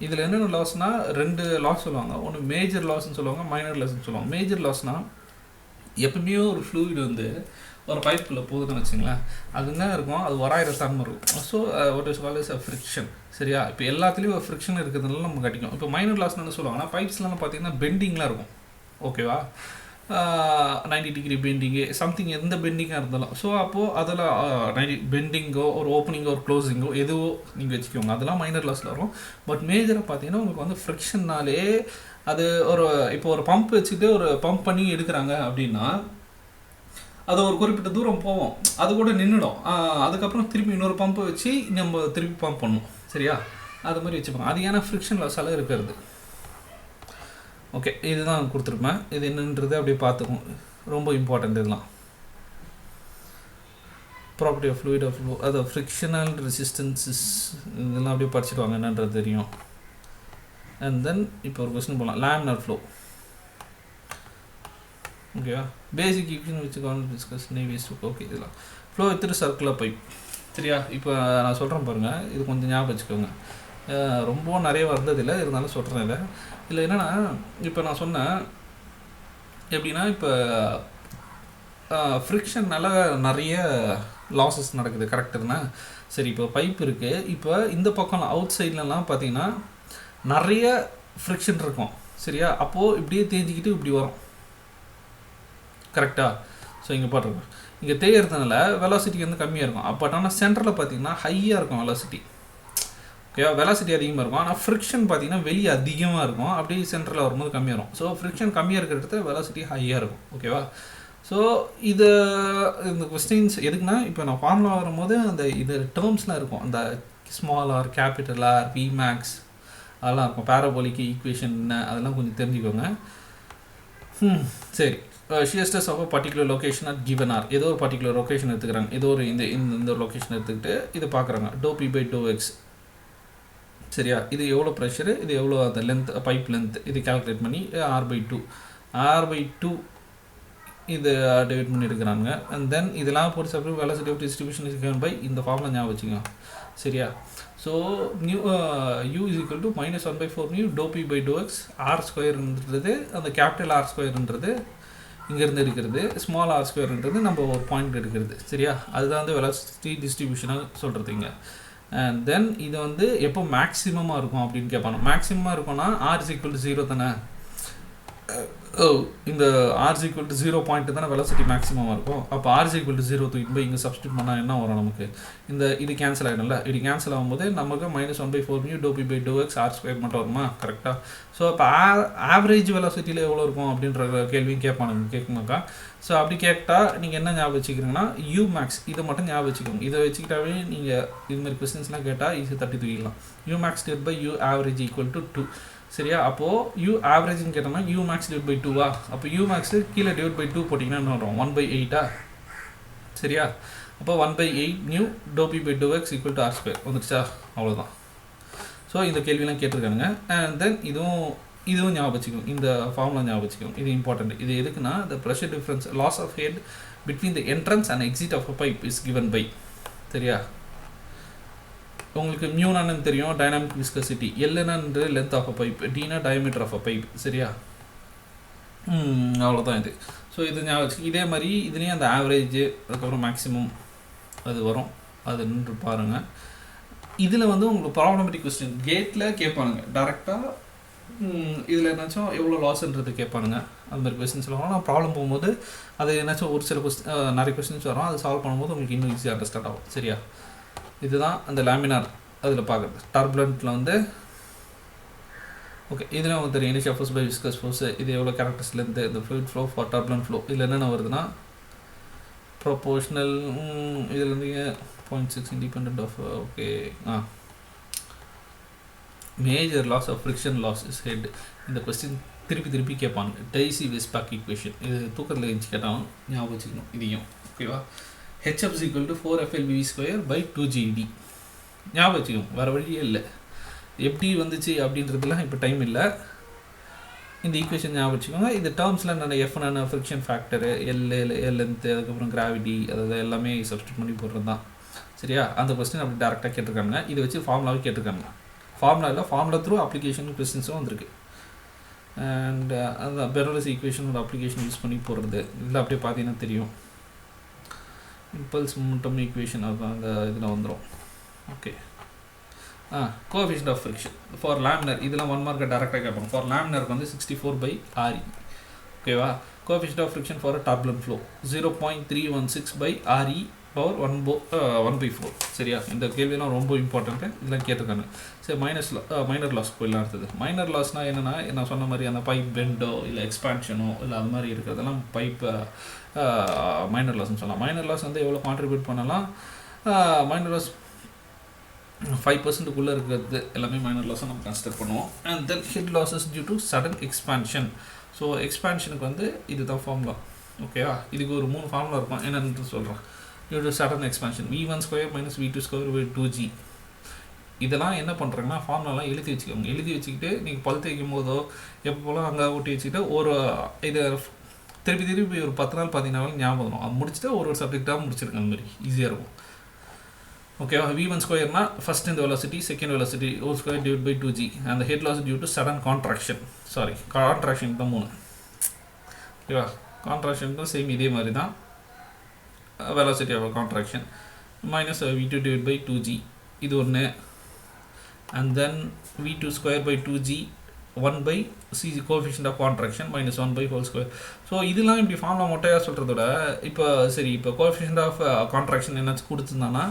இதில் என்னென்ன லாஸ்னால் 2 லாஸ் சொல்லுவாங்க. ஒன்று மேஜர் லாஸ்ன்னு சொல்லுவாங்க, மைனர் லாஸ்ன்னு சொல்லுவாங்க. மேஜர் லாஸ்னால் எப்பவுமே ஒரு ஃப்ளூயிட் வந்து ஒரு பைப்புக்குள்ளே போகுதுன்னு வச்சுங்களேன், அது என்ன இருக்கும், அது வராயிர தன்மை இருக்கும். So what is called is a friction. சரியா? இப்போ எல்லாத்துலேயும் ஒரு ஃப்ரிக்ஷன் இருக்கிறதுனால நம்ம கட்டிக்கும். இப்போ மைனர் லாஸ்ன்னு என்ன சொல்லுவாங்கன்னா, பைப்ஸ்லாம் பார்த்தீங்கன்னா பெண்டிங்லாம் இருக்கும். ஓகேவா? 90 டிகிரி பெண்டிங்கு சம்திங், எந்த பெண்டிங்காக இருந்தாலும். ஸோ அப்போது அதில் 90 பெண்டிங்கோ ஒரு ஓப்பனிங்கோ ஒரு க்ளோசிங்கோ எதுவோ நீங்கள் வச்சுக்கோங்க, அதெல்லாம் மைனர் லாஸில் வரும். பட் மேஜராக பார்த்தீங்கன்னா உங்களுக்கு வந்து ஃப்ரிக்ஷன்னாலே அது இப்போ ஒரு பம்ப் வச்சுட்டு ஒரு பம்ப் பண்ணி எடுக்கிறாங்க அப்படின்னா அது ஒரு குறிப்பிட்ட தூரம் போவோம், அது கூட நின்றுடும். அதுக்கப்புறம் திருப்பி இன்னொரு பம்பை வச்சு நம்ம திருப்பி பம்ப் பண்ணணும். சரியா? அது மாதிரி வச்சுப்போம். அது ஏன்னா ஃப்ரிக்ஷன் லாஸால் இருக்கிறது. ஓகே, இதுதான் கொடுத்துருப்பேன். இது என்னன்றது அப்படியே பார்த்துக்கும், ரொம்ப இம்பார்ட்டண்ட். இதெல்லாம் property of fluid of flow, அது ஃப்ரிக்ஷனல் ரெசிஸ்டன்ஸஸ், இதெல்லாம் அப்படியே படிச்சுடுவாங்க என்னன்றது தெரியும். அண்ட் தென் இப்போ ஒரு கொஸ்டின் போகலாம், லேமினார் ஃப்ளோ. ஓகேவா? பேசிக் ஈக்குவேஷன் வச்சு டிஸ்கஸ் நேவியஸ். ஓகே, இதெல்லாம் ஃப்ளோ வித் சர்க்குலர் பைப். சரியா? இப்போ நான் சொல்கிறேன் பாருங்கள், இது கொஞ்சம் ஞாபகம் வச்சுக்கோங்க. ரொம்ப நிறைய வந்ததில்லை, இருந்தாலும் சொல்கிறேன். இல்லை என்னென்னா, இப்போ நான் சொன்னேன் எப்படின்னா, இப்போ ஃப்ரிக்ஷன்னால நிறைய லாஸஸ் நடக்குது. கரெக்டுதுன்னா? சரி, இப்போ பைப் இருக்குது. இப்போ இந்த பக்கம் அவுட் சைட்லலாம் பார்த்தீங்கன்னா நிறைய ஃப்ரிக்ஷன் இருக்கும். சரியா? அப்போது இப்படியே தேஞ்சிக்கிட்டு இப்படி வரும். கரெக்டாக? ஸோ இங்கே பாருங்கள், இங்கே தேய்கிறதுனால வெலாசிட்டி வந்து கம்மியாக இருக்கும். பட் ஆனால் சென்டரில் பார்த்தீங்கன்னா ஹையாக இருக்கும் வெலாசிட்டி. ஓகேவா? வெலாசிட்டி அதிகமாக இருக்கும், ஆனால் ஃப்ரிக்ஷன் பார்த்தீங்கன்னா வெளியே அதிகமாக இருக்கும். அப்படியே சென்டரில் வரும்போது கம்மியாக இருக்கும். ஸோ ஃப்ரிக்ஷன் கம்மியாக இருக்கிற இடத்துல வெலாசிட்டி ஹையாக இருக்கும். ஓகேவா? ஸோ இந்த கொஸ்டின்ஸ் எதுக்குன்னா இப்போ நான் ஃபார்முலா வரும்போது அந்த இது டேர்ம்ஸ்லாம் இருக்கும், அந்த small r capital r v max அதெல்லாம் இருக்கும், பேராபோலிக் ஈக்குவேஷன் அதெல்லாம் கொஞ்சம் தெரிஞ்சுக்கோங்க. சரி, shear stress of a particular location at given r, ஏதோ ஒரு பர்டிகுலர் லொக்கேஷன் எடுத்துக்கிறாங்க, ஏதோ ஒரு இந்த லொக்கேஷன் எடுத்துக்கிட்டு இது பார்க்குறாங்க, டோ பி பை டோ எக்ஸ். சரியா, இது எவ்வளோ ப்ரெஷரு, இது எவ்வளோ அந்த லென்த், பைப் லென்த், இது கால்குலேட் பண்ணி r/2 இது டிவைட் பண்ணி எடுக்கிறாங்க. அண்ட் தென் இதெல்லாம் பொறுத்து அப்புறம் velocity of distribution is given by இந்த ஃபார்முலா ஞாபகம் வச்சுக்கோங்க. சரியா, so new u is equal to -1/4 mu dou p by dou x, r ஸ்கொயர்ன்றது அந்த கேபிட்டல் r ஸ்கொயர்ன்றது இங்கேருந்து இருக்கிறது, ஸ்மால் r ஸ்கொயர்ன்றது நம்ம ஒரு பாயிண்ட் எடுக்கிறது. சரியா, அதுதான் வந்து வெலாசிட்டி டிஸ்ட்ரிபியூஷனாக சொல்கிறதுங்க. அண்ட் தென் இது வந்து எப்போ மேக்ஸிமமாக இருக்கும் அப்படின்னு கேட்பாங்க. மேக்ஸிமமாக இருக்கும்னா r is equal to 0 தானே, இந்த r is equal to 0 point தானே வெலாசிட்டி மேக்ஸிமமாக இருக்கும். அப்போ r is equal to 0 தூக்கிட்டு போய் இங்கே சப்ஸ்டியூட் பண்ணால் என்ன வரும் நமக்கு, இது கேன்சல் ஆகிடும்ல, இது கேன்சல் ஆகும்போது நமக்கு -1/4 mu dou p by dou x r square மட்டும் வருமா, கரெக்டாக. ஸோ அப்போ ஆவரேஜ் வெலாசிட்டியில் எவ்வளோ இருக்கும் அப்படின்ற கேள்வியும் கேட்குமாக்கா. ஸோ அப்படி கேட்டால் நீங்கள் என்ன ஞாபகம் வச்சுக்கிறீங்கன்னா u max, இதை மட்டும் ஞாபகம் வச்சுக்கோங்க. இதை வச்சுக்கிட்டாவே நீங்கள் இதுமாதிரி கொஸ்டின்ஸ்லாம் கேட்டால் ஈஸி தட்டி தூக்கிடலாம். u max divided by u average equal to 2. சரியா, அப்போது u ஆவரேஜ்னு கேட்டோம்னா u max divided by 2 அப்போ u max கீழே டிவைட் பை 2 போட்டிங்கன்னா என்ன வரும், 1/8. சரியா, அப்போ 1/8 mu dou p by dou x equal to r square வந்துடுச்சா, அவ்வளோதான். ஸோ இந்த கேள்வியெலாம் கேட்டிருக்காங்க. அண்ட் தென் இதுவும் ஞாபகம் வச்சுக்கோங்க, இந்த ஃபார்முலா ஞாபகம் வச்சுக்கோங்க, இது இம்பார்ட்டன்ட். இது எதுக்குன்னா the pressure difference, loss of head between the entrance and exit of a pipe is given by. சரியா, உங்களுக்கு மியூனானு தெரியும், டைனாமிக் விஸ்கசிட்டி, எல்லுனான்றது லென்த் ஆஃப் அ பைப், டீனா டயமீட்டர் ஆஃப் அ பைப். சரியா, அவ்வளோதான் இது. ஸோ இது ஞாபகம், இதே மாதிரி இதுலேயும் அந்த ஆவரேஜ் அதுக்கப்புறம் மேக்ஸிமம் அது வரும், அது நின்று பாருங்கள். இதில் வந்து உங்களுக்கு ப்ராப்ளமேட்டிக் கொஸ்டின் கேட்டில் கேட்பானுங்க டேரெக்டாக, இதில் என்னாச்சும் எவ்வளோ லாஸ்ன்றது கேட்பானுங்க. அது மாதிரி கொஸ்டின்ஸ் வரும். நான் ப்ராப்ளம் போகும்போது அது என்னாச்சும் ஒரு சில நிறைய கொஸ்டின்ஸ் வரும், அது சால்வ் பண்ணும்போது உங்களுக்கு இன்னும் ஈஸியாக அண்டர்ஸ்டாண்ட் ஆகும். சரியா, இதுதான் அந்த லேமினார் அதில் பார்க்குறது. டர்புலண்ட்டில் வந்து ஓகே, இதில் உங்களுக்கு தெரியும் initial force by viscous force, இது எவ்வளோ கேரக்டர்ஸ்லேருந்து இந்த fluid flow for turbulent flow. இதில் என்னென்ன வருதுன்னா ப்ரொபோஷனல், இதுலேருந்து 0.6 independent of okay major loss of friction loss is head. இந்த கொஸ்டின் திருப்பி கேட்பாங்க. டைசி வெஸ்பாக் ஈக்குவேஷன், இது தூக்கத்தில் இருந்துச்சு கேட்டாலும் ஞாபகம் வச்சுக்கணும் இதையும். ஓகேவா, hf is equal to 4FLV²/2GD ஞாபகம் வச்சுக்கோங்க, வேறு வழியே இல்லை. எப்படி வந்துச்சு அப்படின்றதுலாம் இப்போ டைம் இல்லை, இந்த ஈக்குவேஷன் ஞாபகம் வச்சுக்கோங்க. இது டேர்ம்ஸில் நான் எஃப்னா ஃப்ரிக்ஷன் ஃபேக்டரு, லென்த்து, அதுக்கப்புறம் கிராவிட்டி, அதாவது எல்லாமே சப்ஸ்டியூட் பண்ணி போடுறது தான். சரியா, அந்த கொஸ்டின் அப்படி டேரெக்டாக கேட்டிருக்காங்க. இதை வச்சு ஃபார்முலாவே கேட்டிருக்காங்க. ஃபார்முலா த்ரூ அப்ளிகேஷன் கொஸ்டின்ஸும் வந்திருக்கு. அண்ட் அந்த பெரோலஸ் ஈக்குவேஷனோட அப்ளிகேஷன் யூஸ் பண்ணி போடுறது இல்லை, அப்படியே பார்த்தீங்கன்னா தெரியும். இம்பல்ஸ் மொமெண்டம் ஈக்குவேஷன் அந்த இதில் வந்துடும். Okay, coefficient of friction for laminar, இதெல்லாம் 1 மார்க்கை டேரெக்டாக கேட்பாங்க. ஃபார் லேமினருக்கு வந்து 64/RE. ஓகேவா, coefficient of friction for turbulent flow 0.316/RE power 1/4. சரியா, இந்த கேள்வியெல்லாம் ரொம்ப இம்பார்ட்டண்ட்டு, இதெல்லாம் கேட்டிருக்காங்க. சரி, மைனர் லாஸ் போயிடலாம். அடுத்தது மைனர் லாஸ்னால் என்னென்னா, நான் சொன்ன மாதிரி அந்த பைப் பெண்டோ இல்லை எக்ஸ்பான்ஷனோ இல்லை அது மாதிரி இருக்கிறதெல்லாம் பைப் மைனர் லாஸ்ன்னு சொல்லலாம். மைனர் லாஸ் வந்து எவ்வளோ கான்ட்ரிபியூட் பண்ணலாம், மைனர் லாஸ் 5%க்குள்ளே இருக்கிறது எல்லாமே மைனர் லாஸை நம்ம கன்சிடர் பண்ணுவோம். And then head losses due to sudden expansion. So எக்ஸ்பான்ஷனுக்கு வந்து இதுதான் ஃபார்முலா. ஓகேவா, இதுக்கு ஒரு 3 ஃபார்முலா இருக்கும், என்னென்னு சொல்கிறேன். Due to sudden expansion v1² - v2² g. இதெல்லாம் என்ன பண்ணுறாங்கன்னா ஃபார்முலாலாம் எழுதி வச்சுக்கோங்க. எழுதி வச்சுக்கிட்டு நீங்கள் பல் தேய்க்கும் போதோ எப்போலாம் அங்கே ஊட்டி வச்சுக்கிட்டு ஒரு இதை திருப்பி ஒரு 10 நாள் 15 நாள் ஞாபகம் வரும். அது முடிச்சுட்டு ஒரு சப்ஜெக்டாக முடிச்சிருக்கேன், அந்த மாதிரி ஈஸியாக இருக்கும். ஓகேவா, v1² ஃபஸ்ட் இந்த velocity, second velocity whole square divide by 2g. அந்த head loss due to sudden contraction தான் 3. ஓகேவா, கான்ட்ராக்ஷன் தான் சேம் இதே மாதிரி தான், velocity of contraction minus v2 divide by 2g, இது ஒன்று. And then v2²/2g 1/c coefficient of contraction -1/2. So இதெல்லாம் இப்படி ஃபார்முலா மொட்டையாக சொல்கிறதோட இப்போ கோஎஃபிஷியன்ட் ஆஃப் கான்ட்ராக்ஷன் என்னாச்சு கொடுத்துருந்தாங்கன்னா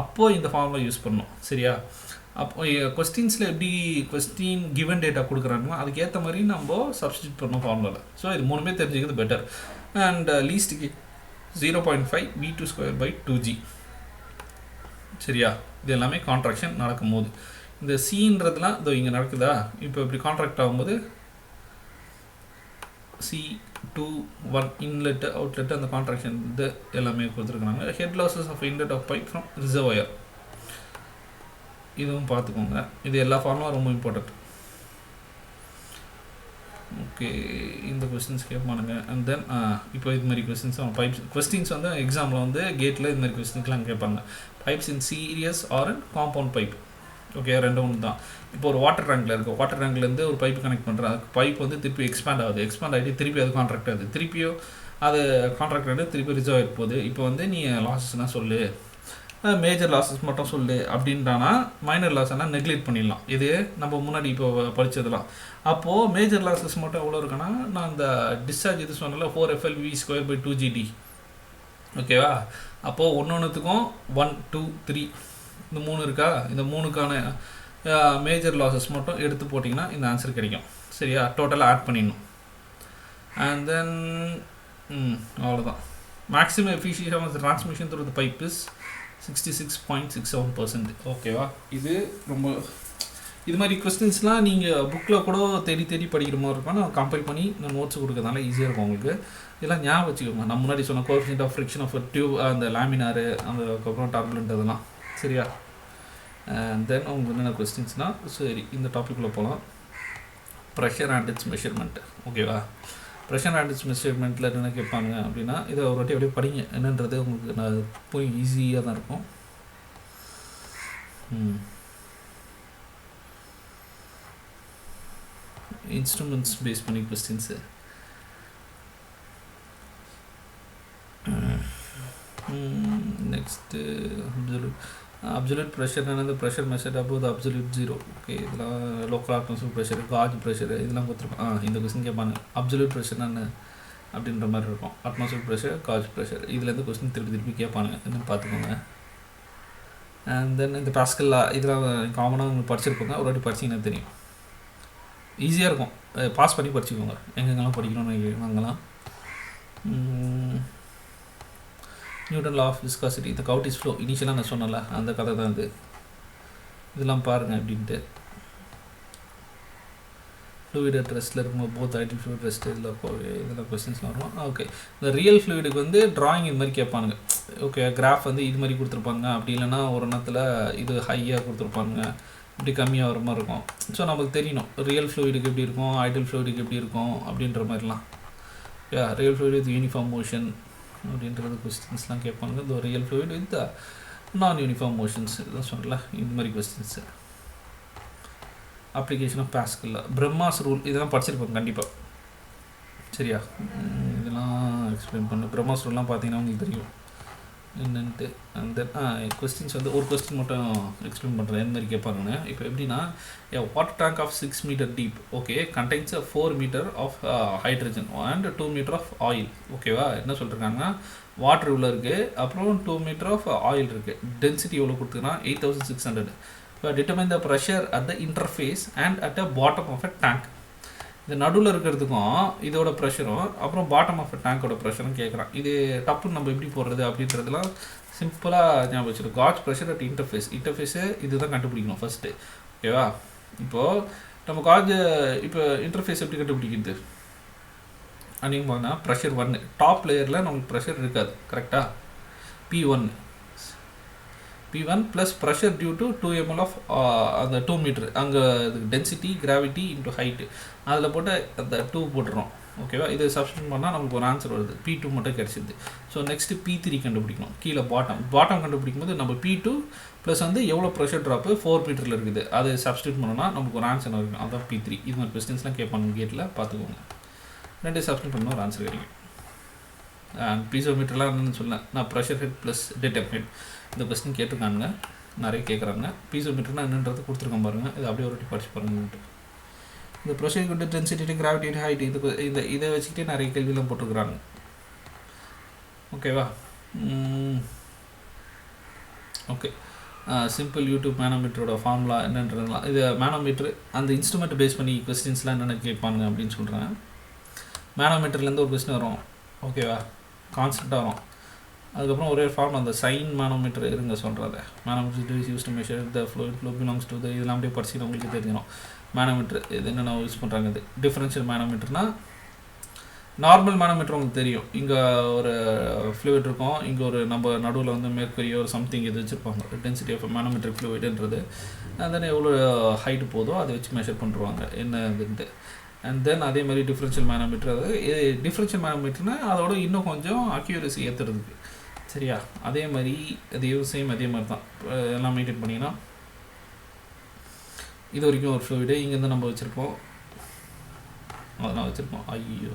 அப்போது இந்த ஃபார்முலா யூஸ் பண்ணணும். சரியா, அப்போ கொஸ்டின்ஸில் எப்படி கொஸ்டின் கிவன் டேட்டா கொடுக்குறாங்களோ அதுக்கேற்ற மாதிரி நம்ம சப்ஸ்டியூட் பண்ணோம் ஃபார்முலாவில். ஸோ இது மூணுமே தெரிஞ்சுக்கிறது பெட்டர். And லீஸ்ட்டுக்கு 0.5 v²/2g. சரியா? இது எல்லாமே கான்ட்ராக்ஷன் நடக்கும்போது இந்த சின்றதுலாம் இதோ இங்கே நடக்குதா, இப்போ இப்படி கான்ட்ராக்ட் ஆகும்போது C2 இன்லெட்டு அவுட்லெட்டு அந்த கான்ட்ராக்ஷன் இது எல்லாமே கொடுத்துருக்குறாங்க. Head losses of inlet of pipe from reservoir இதுவும் பார்த்துக்கோங்க. இது எல்லா ஃபார்மும் ரொம்ப இம்பார்ட்டண்ட். ஓகே, இந்த கொஸ்டின்ஸ் கேட்பானுங்க. அண்ட் தென் இப்போ இது மாதிரி கொஸ்டின்ஸ் பைப்ஸ் கொஸ்டின்ஸ் வந்து எக்ஸாமில் வந்து கேட்டில் இது மாதிரி கொஸ்டின்ஸ்லாம் கேட்பாங்க. பைப்ஸ் இன் சீரியஸ் ஆர் இன் காம்பவுண்ட் பைப். ஓகே, ரெண்டும் ஒன்று தான். இப்போ ஒரு வாட்டர் டேங்கில் இருக்குது, வாட்டர் டேங்க்லேருந்து ஒரு பைப் கனெக்ட் பண்ணுறேன். அது பைப் வந்து திருப்பி எக்ஸ்பேண்ட் ஆகுது, எக்ஸ்பேண்ட் ஆகிட்டு திருப்பி அது கான்ட்ராக்ட் ஆகுது, திருப்பியும் அது கான்ட்ராக்ட் ஆகிட்டு திருப்பி ரிசர்வ் ஆகிட்டு போகுது. இப்போ வந்து நீ லாஸஸ்னால் சொல்லு, மேஜர் லாஸஸ் மட்டும் சொல்லு அப்படின்றானா மைனர் லாஸ்னால் நெக்லெக்ட் பண்ணிடலாம். இது நம்ம முன்னாடி இப்போ படித்ததெல்லாம். அப்போது மேஜர் லாஸஸ் மட்டும் எவ்வளோ இருக்குன்னா, நான் இந்த டிஸ்சார்ஜ் இது சொன்னால 4FLV²/2GD. ஓகேவா? அப்போது ஒன்றுத்துக்கும் 1, 2, 3 இந்த 3 இருக்கா, இந்த 3க்கான மேஜர் லாஸஸ் மட்டும் எடுத்து போட்டிங்கன்னா இந்த ஆன்சர் கிடைக்கும். சரியா? டோட்டலாக ஆட் பண்ணிடணும். அண்ட் தென் அவ்வளோதான். Maximum efficiency of transmission through the pipe is 66.67%. ஓகேவா? இது ரொம்ப இது மாதிரி கொஸ்டின்ஸ்லாம் நீங்கள் புக்கில் கூட தேடி படிக்கிற மாதிரி இருக்கும். நான் கம்பைல் பண்ணி நான் நோட்ஸ் கொடுக்கறதுனால ஈஸியாக இருக்கும் உங்களுக்கு. இதெல்லாம் ஞாபகம் வச்சுக்கோங்க. நான் முன்னாடி சொன்ன coefficient of friction of tube, அந்த லேமினாரு, அதுக்கப்புறம் டர்புலண்ட் அதெல்லாம். சரியா? அண்ட் தென் உங்களுக்கு என்னென்ன கொஸ்டின்ஸ்னால், சரி இந்த டாப்பிக்குள்ளே போகலாம். Pressure and it's measurement. ஓகேவா? ப்ரெஷர் அண்ட் இட்ஸ் மெஷர்மெண்ட்டில் என்ன கேட்பாங்க அப்படின்னா, இதை ஒரு வாட்டி அப்படியே படிங்க, என்னன்றது உங்களுக்கு நான் போய் ஈஸியாக தான் இருக்கும். இன்ஸ்ட்ருமெண்ட்ஸ் பேஸ் பண்ணி கொஸ்டின்ஸு. நெக்ஸ்ட்டு அப்சல்யூட் ப்ரெஷர் என்னது, pressure measured above the absolute zero. Okay, இதெல்லாம் local atmosphere pressure, gauge pressure இதெல்லாம் கொடுத்துருக்கோம். இந்த கொஸ்டின் கேட்பாங்க. அப்சல்யூட் ப்ரெஷர் என்ன அப்படின்ற மாதிரி இருக்கும். அட்மாஸ்பியர் ப்ரெஷர், காஜ் ப்ரெஷர், இதுலேருந்து கொஸ்டின் திருப்பி கேட்பானுங்க. என்னென்னு பார்த்துக்கோங்க. அண்ட் தென் இந்த பாஸ்கல்லா இதெல்லாம் காமனாக உங்களுக்கு படிச்சிருப்போங்க. ஒரு வாட்டி படிச்சிங்கன்னா தெரியும், ஈஸியாக இருக்கும். பாஸ் பண்ணி படிச்சுக்கோங்க. எங்கெங்கெல்லாம் படிக்கணும்னு நாங்களாம். நியூட்டன் லா ஆஃப் விஸ்காசிட்டி, இந்த கவுட் இஸ் ஃப்ளோ, இனிஷியலாக நான் சொன்னல அந்த கதை தான் இது. இதெல்லாம் பாருங்கள் அப்படின்ட்டு. ஃப்ளூயிட் அட் ரெஸ்ட்டில் இருக்கும்போது போத் ஐடியல் ஃப்ளூயிட் ரெஸ்ட் இதெல்லாம் கொஸ்டின்ஸ்லாம் வரும். ஓகே, இந்த ரியல் ஃப்ளூயிடுக்கு வந்து ட்ராயிங் இது மாதிரி கேட்பானுங்க. ஓகே, கிராஃப் வந்து இது மாதிரி கொடுத்துருப்பாங்க. அப்படி இல்லைன்னா ஒரு நேரத்தில் இது ஹையாக கொடுத்துருப்பாங்க, இப்படி கம்மியாக வர மாதிரி இருக்கும். ஸோ நமக்கு தெரியணும் ரியல் ஃப்ளூயிடுக்கு எப்படி இருக்கும், ஐடியல் ஃப்ளூயிடுக்கு எப்படி இருக்கும் அப்படின்ற மாதிரிலாம். Real fluid with uniform motion அப்படின்றது கொஸ்டின்ஸ்லாம் கேட்பாங்க. இந்த real fluid with non uniform motions இதெல்லாம் சொல்லல, இந்த மாதிரி questions. Application of Pascal, Bramah's rule இதெல்லாம் படிச்சிருப்பாங்க கண்டிப்பாக. சரியா? இதெல்லாம் எக்ஸ்பிளைன் பண்ணு. பிரம்மாஸ் ரூல்லாம் பார்த்தீங்கன்னா உங்களுக்கு தெரியும் என்னன்ட்டு. அண்ட் தென் கொஸ்டின்ஸ் வந்து ஒரு கொஸ்டின் மட்டும் எக்ஸ்பிளைன் பண்ணுறேன் எந்த மாதிரி கேட்பாங்கன்னு. இப்போ எப்படின்னா, water tank of 6 meter deep, okay, contains 4 meter of hydrogen and 2 meter of oil. ஓகேவா? என்ன சொல்லிருக்காங்கன்னா, வாட்டர் இவ்வளோ இருக்குது, அப்புறம் 2 மீட்டர் ஆஃப் ஆயில் இருக்குது. டென்சிட்டி எவ்வளோ கொடுத்துருக்குன்னா 8600. இப்போ determine the pressure at the interface and at the bottom of a tank. இந்த நடுவில் இருக்கிறதுக்கும் இதோட ப்ரெஷரும் அப்புறம் பாட்டம் ஆஃப் டேங்கோட ப்ரெஷரும் கேட்குறான். இது டப்புன்னு நம்ம எப்படி போடுறது அப்படின்றதுலாம் சிம்பிளாக ஞாபகம் வச்சுருக்கோம். காஜ் ப்ரெஷர் அட் இன்டர்ஃபேஸு இது தான் கண்டுபிடிக்கணும் ஃபஸ்ட்டு. ஓகேவா? இப்போது நம்ம காஜ் இப்போ இன்டர்ஃபேஸ் எப்படி கண்டுபிடிக்கிறது அப்படின்னு பார்த்தா, ப்ரெஷர் 1 டாப் லேயரில் நமக்கு ப்ரெஷர் இருக்காது. கரெக்டாக? P1 plus pressure due to 2 ml of அந்த 2 மீட்ரு அங்கே இதுக்கு டென்சிட்டி கிராவிட்டி இன்ட்டு ஹைட்டு அதில் போட்டு அந்த 2 போட்டுறோம். ஓகேவா? இதை சப்ஸ்டியூட் பண்ணால் நமக்கு ஒரு ஆன்சர் வருது. P2 மட்டும் கிடச்சிது. ஸோ நெக்ஸ்ட்டு P3 கண்டுபிடிக்கணும். கீழே பாட்டம் கண்டுபிடிக்கும் போது நம்ம P2 ப்ளஸ் வந்து எவ்வளோ ப்ரெஷர் ட்ராப்பு 4 மீட்டரில் இருக்குது அதை சப்ஸ்டியூட் பண்ணோன்னா நமக்கு ஒரு ஆன்சர் இருக்கும். அதான் P3. இது மாதிரி கொஸ்டின்ஸ்லாம் கேட்பாங்க கேட்டில், பார்த்துக்கோங்க. 2 சப்ஸ்டியூட் பண்ணால் ஒரு ஆன்சர் கிடைக்கும். அண்ட் பீசோமீட்டர்லாம் என்னென்னு சொன்னேன் நான், ப்ரெஷர் ஹெட் ப்ளஸ் டெட்டம் ஹெட். இந்த கொஸ்டின் கேட்டிருக்காங்க, நிறைய கேட்குறாங்க. பீசோமீட்டர்னா என்னன்றது கொடுத்துருக்கோம் பாருங்கள். இது அப்படியே ஒரு வாட்டி படிச்சு பாருங்கன்ட்டு. இந்த ப்ரெஷர் கொண்டு டென்சிட்டி கிராவிட்டி ஹைட் இதை வச்சுக்கிட்டே நிறைய கேள்வியெல்லாம் போட்டிருக்கிறாங்க. ஓகேவா? ஓகே, சிம்பிள் யூடியூப் மேனோமீட்டரோட ஃபார்முலா என்னன்றதுலாம் இது மேனோமீட்ரு அந்த இன்ஸ்ட்ருமெண்ட் பேஸ் பண்ணி கொஸ்டின்ஸ்லாம் என்னென்ன கேட்பாங்க அப்படின்னு சொல்கிறேன். மேனோமீட்டர்லேருந்து ஒரு கொஸ்டின் வரும், ஓகேவா, கான்ஸ்டண்ட்டாக வரும். அதுக்கப்புறம் ஒரே ஃபார்ம் அந்த சைன் மேனோமீட்டர் இருங்க சொல்கிறது. Manometer is use to measure the flow belongs to இதெல்லாம் அப்படியே படிச்சுட்டு உங்களுக்கு தெரிஞ்சிடும். மேனோமீட்டர் இது என்னென்ன யூஸ் பண்ணுறாங்க. இது டிஃப்ரென்ஷியல் மேனோமீட்டர்னால் நார்மல் மேனோமீட்டர் உங்களுக்கு தெரியும். இங்கே ஒரு ஃப்ளூயிட் இருக்கும், இங்கே ஒரு நம்ம நடுவில் வந்து மேற்கூறிய ஒரு சம்திங் இது வச்சுருப்பாங்க. டென்சிட்டி ஆஃப் மேனோமீட்டர் ஃப்ளூயிடுன்றது அண்ட் தென் எவ்வளோ ஹைட்டு போதோ அதை வச்சு மெஷர் பண்ணுறாங்க என்ன இதுன்ட்டு. அண்ட் தென் அதே மாதிரி டிஃப்ரென்ஷியல் மேனோமீட்டர், அதாவது டிஃப்ரென்ஷியல் மேனோமீட்டர்னால் அதோட இன்னும் கொஞ்சம் அக்யூரசி ஏற்றுறதுக்கு. சரியா, அதே மாதிரி சேம் அதே மாதிரி தான் எல்லாம் மெயின்டைன் பண்ணிங்கன்னா இது வரைக்கும் ஒரு ஃப்ளூயிடு இங்கேருந்து நம்ம வச்சுருப்போம், அதெல்லாம் வச்சுருப்போம். ஐயோ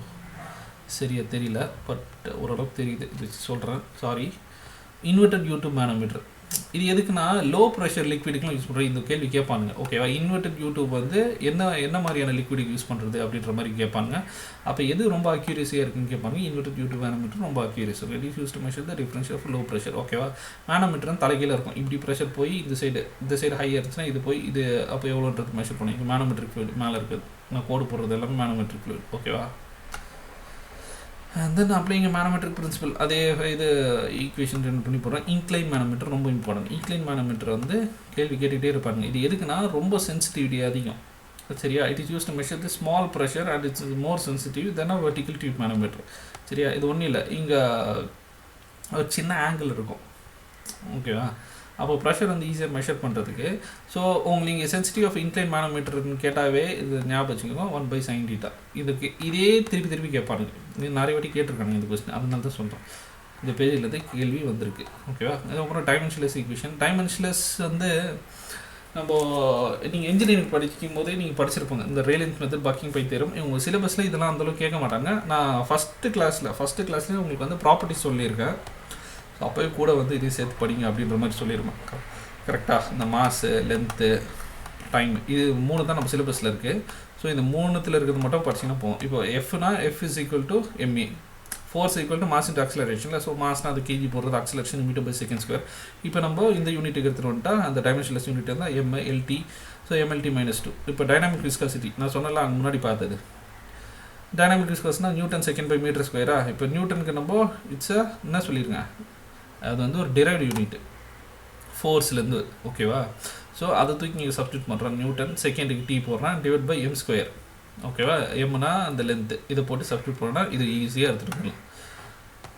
சரியா தெரியல, பட் ஓரளவுக்கு தெரியுது வச்சு சொல்கிறேன், சாரி. இன்வெர்டட் யூடியூப் மேனோமீட்டர் இது எதுக்குன்னா லோ ப்ரெஷர் லிக்விடுக்குலாம் யூஸ் பண்ணுறது. இந்த கேள்வி கேட்பானுங்க, ஓகேவா. இன்வெர்டட் யூடியூப் வந்து என்ன மாதிரியான லிக்விடுக்கு யூஸ் பண்ணுறது அப்படின்ற மாதிரி கேட்பாங்க. அப்போ எது ரொம்ப அக்யூரேசியாக இருக்குன்னு கேட்பாங்க. இன்வெர்டட் யூடியூப் மேனோமீட்டர் ரொம்ப accuracy. It is use to measure the difference of low pressure, ஓகேவா. மேனோமீட்டர் தலைகீழ இருக்கும், இப்படி ப்ரெஷர் போய் இந்த சைடு ஹை இருந்துச்சுன்னா இது போய் இது அப்போ எவ்வளோன்றது மெஷர் பண்ணி இங்கே மேனோமெட்ரிக் ஃப்ளூயிட் மேலே இருக்குது. நான் கோடு போடுறது எல்லாமே மேனோமெட்ரிக் ஃப்ளூயிட், ஓகேவா. அண்ட் தென் அப்படியே இங்கே மேனோமெட்ரிக் பிரின்சிபல் அதே இது ஈக்குவேஷன் ரெண்டு பண்ணி போடுறேன். இன்க்ளைன் மேனோமீட்டர் ரொம்ப இம்பார்ட்டன்ட். இன்க்ளைன் மேனோமீட்டர் வந்து கேள்வி கேட்டுகிட்டே இருப்பாங்க. இது எதுக்குன்னா ரொம்ப சென்சிட்டிவிட்டி அதிகம், சரியா. It is use to measure the small pressure and it's more sensitive then a vertical tube manometer, சரியா. இது ஒன்றும் இல்லை, இங்கே ஒரு சின்ன ஆங்கிள் இருக்கும், ஓகேவா. அப்போ ப்ரெஷர் வந்து ஈஸியாக மெஷர் பண்ணுறதுக்கு. ஸோ உங்களுக்கு இங்கே சென்சிட்டிவ் ஆஃப் இன்க்ளைன் மேனோமீட்டர்னு கேட்டாவே இது ஞாபகம் வச்சுக்கோங்க, 1/sin θ. இதுக்கு இதே திருப்பி கேட்பாருங்க. இது நிறைய வாட்டி கேட்டிருக்காங்க இந்த கொஸ்டின், அதனால தான் சொல்கிறேன். இந்த பேஜில் இருந்து கேள்வி வந்திருக்கு, ஓகேவா. அதுக்கப்புறம் டைமென்ஷன்லெஸ் ஈக்குவேஷன். டைமென்ஷன்லெஸ் வந்து நம்ம நீங்கள் இன்ஜினியரிங் படிக்கும் போதே நீங்கள் படிச்சிருப்பாங்க இந்த ரேலன்ஸ் மெத்தட், பக்கிங் பை தியரம். இவங்க சிலபஸில் இதெல்லாம் அந்தளவுக்கு கேட்க மாட்டாங்க. நான் ஃபஸ்ட்டு கிளாஸ்லேயே உங்களுக்கு வந்து ப்ராப்பர்ட்டிஸ் சொல்லியிருக்கேன். ஸோ அப்போயே கூட வந்து இதே சேர்த்து படிங்க அப்படின்ற மாதிரி சொல்லியிருக்கேன், கரெக்டாக. இந்த மாஸு, லென்த்து, டைம், இது 3 தான் நம்ம சிலபஸில் இருக்குது. ஸோ இந்த 3த்தில் இருக்கிறது மட்டும் படிச்சிங்கன்னா போகும். இப்போ எஃப்னா f is equal to m e, force equal to mass into அக்ஸலரேஷனில். ஸோ மாஸ்னால் அது கேஜி போடுறது, அக்ஸலரேஷன் மீட்டர்/செகண்ட் ஸ்கொயர். இப்போ நம்ம இந்த யூனிட்டுக்கு எடுத்துகிட்டு வந்துட்டால் அந்த டைமென்ஷன்லெஸ் யூனிட் தான் எம்எல்டி. So MLT -2. இப்போ டைனாமிக் விஸ்காசிட்டி நான் சொன்னல அங்கே முன்னாடி பார்த்தது. டைனாமிக் விஸ்காசிட்டினா நியூட்டன் செகண்ட்/மீட்டர் ஸ்கொயரா. இப்போ நியூட்டனுக்கு நம்ம என்ன சொல்லிடுங்க, அது வந்து ஒரு டிரைவ்டு யூனிட் ஃபோர்ஸ்லேருந்து, ஓகேவா. ஸோ அதை தூக்கி நீங்கள் சப்ஸ்டியூட் பண்ணுறேன். நியூட்டன் செகண்டுக்கு டி போடுறேன் டிவைட் பை m², ஓகேவா. எம்னா அந்த லென்த்து, இதை போட்டு சப்ஸ்டியூட் பண்ணால் இது ஈஸியாக எடுத்துகிட்டு போகலாம்.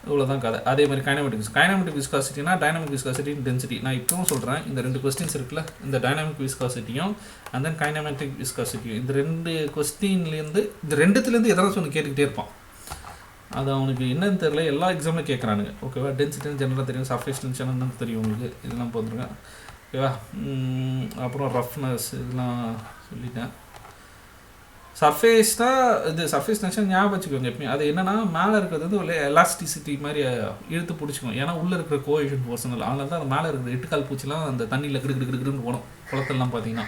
இவ்வளோதான் கதை. அதே மாதிரி கைனமெட்டிக் விஸ்காசிட்டினா டைனாமிக் விஸ்காசிட்டி, டென்சிட்டி. நான் இப்பவும் சொல்கிறேன், இந்த 2 கொஸ்டின்ஸ் இருக்குல்ல, இந்த டைனாமிக் விஸ்காசிட்டியும் அண்ட் தென் கைனமெட்டிக் விஸ்காசிட்டியும், இந்த 2 கொஸ்டின்லேருந்து இந்த 2த்துலேருந்து எதனா சொல்லி கேட்டுக்கிட்டே இருப்பான். அது அவனுக்கு என்னன்னு தெரியல, எல்லா எக்ஸாமில் கேட்குறானுங்க, ஓகேவா. டென்சிட்டின்னு ஜெனரலாக தெரியும், சர்ஃபேஸ் டென்ஷன் என்னன்னு தெரியும் உங்களுக்கு, இதெல்லாம் போந்துருக்கேன், ஓகேவா. அப்புறம் ரஃப்னஸ் இதெல்லாம் சொல்லிட்டேன். சர்ஃபேஸ்னால் இது சர்ஃபேஸ் டென்ஷன் ஞாபகம் வச்சுக்கோங்க எப்பயுமே. அது என்னென்னா மேலே இருக்கிறது வந்து ஒரு எலாஸ்டிசிட்டி மாதிரி இழுத்து பிடிச்சிக்கும். ஏன்னா உள்ளே இருக்கிற கோஎஃபிஷியன்ட் போர்ஷனில், அதனால தான் அந்த மேலே இருக்கிற 8 கால் பூச்சிலாம் அந்த தண்ணியில் கிடுக்கிடுன்னு போகணும். குளத்தெல்லாம் பார்த்தீங்கன்னா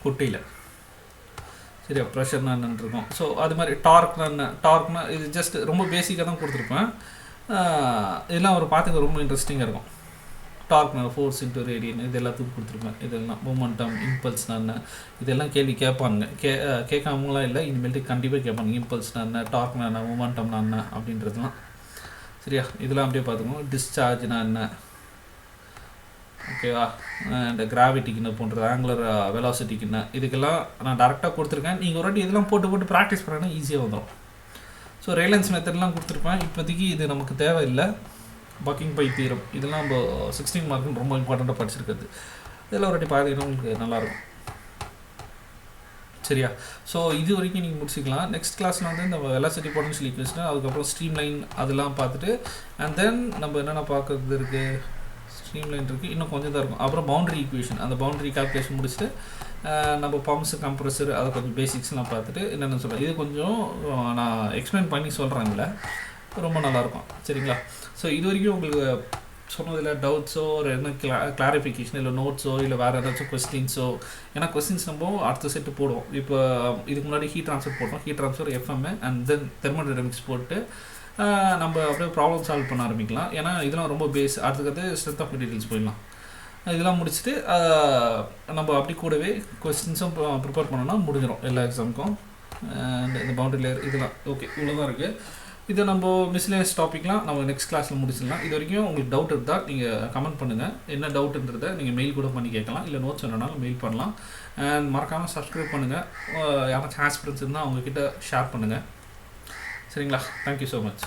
குட்டையில், சரியா. ப்ரெஷர்னா என்னன்னு இருக்கும். ஸோ அது மாதிரி டார்க்னா இது ஜஸ்ட் ரொம்ப பேசிக்காக தான் கொடுத்துருப்பேன். இதெல்லாம் ஒரு பார்த்துக்க ரொம்ப இன்ட்ரெஸ்டிங்காக இருக்கும். டார்க்னா ஃபோர்ஸ் இன்ட்டு ரேடியன், இது எல்லாத்துக்கும் கொடுத்துருப்பேன். இதெல்லாம் மொமெண்டம், இம்பல்ஸ்னா என்ன, இதெல்லாம் கேள்வி கேட்பாங்க. கேட்காமலாம் இல்லை, இனிமேல்ட்டு கண்டிப்பாக கேட்பாங்க. இம்பல்ஸ்னா என்ன, டார்க்னா என்ன, மொமெண்டம்னா என்ன அப்படின்றதுலாம், சரியா. இதெல்லாம் அப்படியே பார்த்துக்கணும். டிஸ்சார்ஜ்னா என்ன, ஓகேவா. இந்த கிராவிட்டிக்குன்னு போன்றது, ஆங்குலர் வெலாசிட்டிக்குன்னு, இதுக்கெல்லாம் நான் டேரெக்டாக கொடுத்துருக்கேன். நீங்கள் ஒரு வாட்டி இதெல்லாம் போட்டு ப்ராக்டிஸ் பண்ணால் ஈஸியாக வந்துடும். ஸோ ரேலன்ஸ் மெத்தட்லாம் கொடுத்துருப்பேன். இப்போதைக்கு இது நமக்கு தேவையில்லை. பக்கிங் பை தியரம் இதெல்லாம் நம்ம 16 மார்க்குன்னு ரொம்ப இம்பார்ட்டண்ட்டாக படிச்சிருக்குது. இதெல்லாம் ஒரு வாட்டி பார்த்தீங்கன்னா உங்களுக்கு நல்லாயிருக்கும், சரியா. ஸோ இது வரைக்கும் நீங்கள் முடிச்சிக்கலாம். நெக்ஸ்ட் கிளாஸில் வந்து இந்த வெலாசிட்டி பொட்டன்ஷியல் ஈக்குவேஷன், அதுக்கப்புறம் ஸ்ட்ரீம் லைன் அதெல்லாம் பார்த்துட்டு அண்ட் தென் நம்ம என்னென்ன பார்க்குறது இருக்குது, ஸ்ட்ரீம் லைன் இருக்குது, இன்னும் கொஞ்சம் தான் இருக்கும். அப்புறம் பவுண்டரி ஈக்குவேஷன், அந்த பவுண்டரி கால்குலேஷன் முடிச்சுட்டு நம்ம பம்ப்ஸு, கம்ப்ரெஸர், அதை கொஞ்சம் பேசிக்ஸ்லாம் பார்த்துட்டு என்னென்னு சொல்கிறேன். இது கொஞ்சம் நான் எக்ஸ்பிளைன் பண்ணி சொல்கிறேங்கள, ரொம்ப நல்லாயிருக்கும், சரிங்களா. ஸோ இது வரைக்கும் உங்களுக்கு சொன்னதில் டவுட்ஸோ ஒரு என்ன கிளாரிஃபிகேஷன் இல்லை நோட்ஸோ இல்லை வேறு ஏதாச்சும் கொஸ்டின்ஸோ, ஏன்னா கொஸ்டின்ஸ் நம்ம அடுத்த செட்டு போடுவோம். இப்போ இதுக்கு முன்னாடி ஹீட் ட்ரான்ஸ்ஃபர் போட்டோம், heat transfer FM and then thermodynamics போட்டு நம்ம அப்படியே ப்ராப்ளம் சால்வ் பண்ண ஆரம்பிக்கலாம். ஏன்னா இதெல்லாம் ரொம்ப பேஸ். அடுத்தது ஸ்ட்ரென்த் ஆஃப் மெட்டீரியல்ஸ் போயிடலாம். இதெல்லாம் முடிச்சுட்டு நம்ம அப்படி கூடவே கொஸ்டின்ஸும் ப்ரிப்பேர் பண்ணோன்னா முடிஞ்சிடும் எல்லா எக்ஸாமுக்கும். அண்ட் இந்த பவுண்டரி லேயர் இதெல்லாம் ஓகே இவ்வளோ தான் இருக்குது. இதை நம்ம மிஸ்லேனியஸ் டாப்பிக்லாம் நம்ம நெக்ஸ்ட் கிளாஸில் முடிச்சிடலாம். இது வரைக்கும் உங்களுக்கு டவுட் இருந்தால் நீங்கள் கமெண்ட் பண்ணுங்கள். என்ன டவுட்டுன்றதை நீங்கள் மெயில் கூட பண்ணி கேட்கலாம், இல்லை நோட்ஸ் வேணுனாலும் மெயில் பண்ணலாம். அண்ட் மறக்காமல் சப்ஸ்கிரைப் பண்ணுங்கள். யாராச்சும் ஆஸ்பிரன்ஸ் இருந்தால் அவங்கக்கிட்ட ஷேர் பண்ணுங்கள். சரிங்களா? Thank you so much.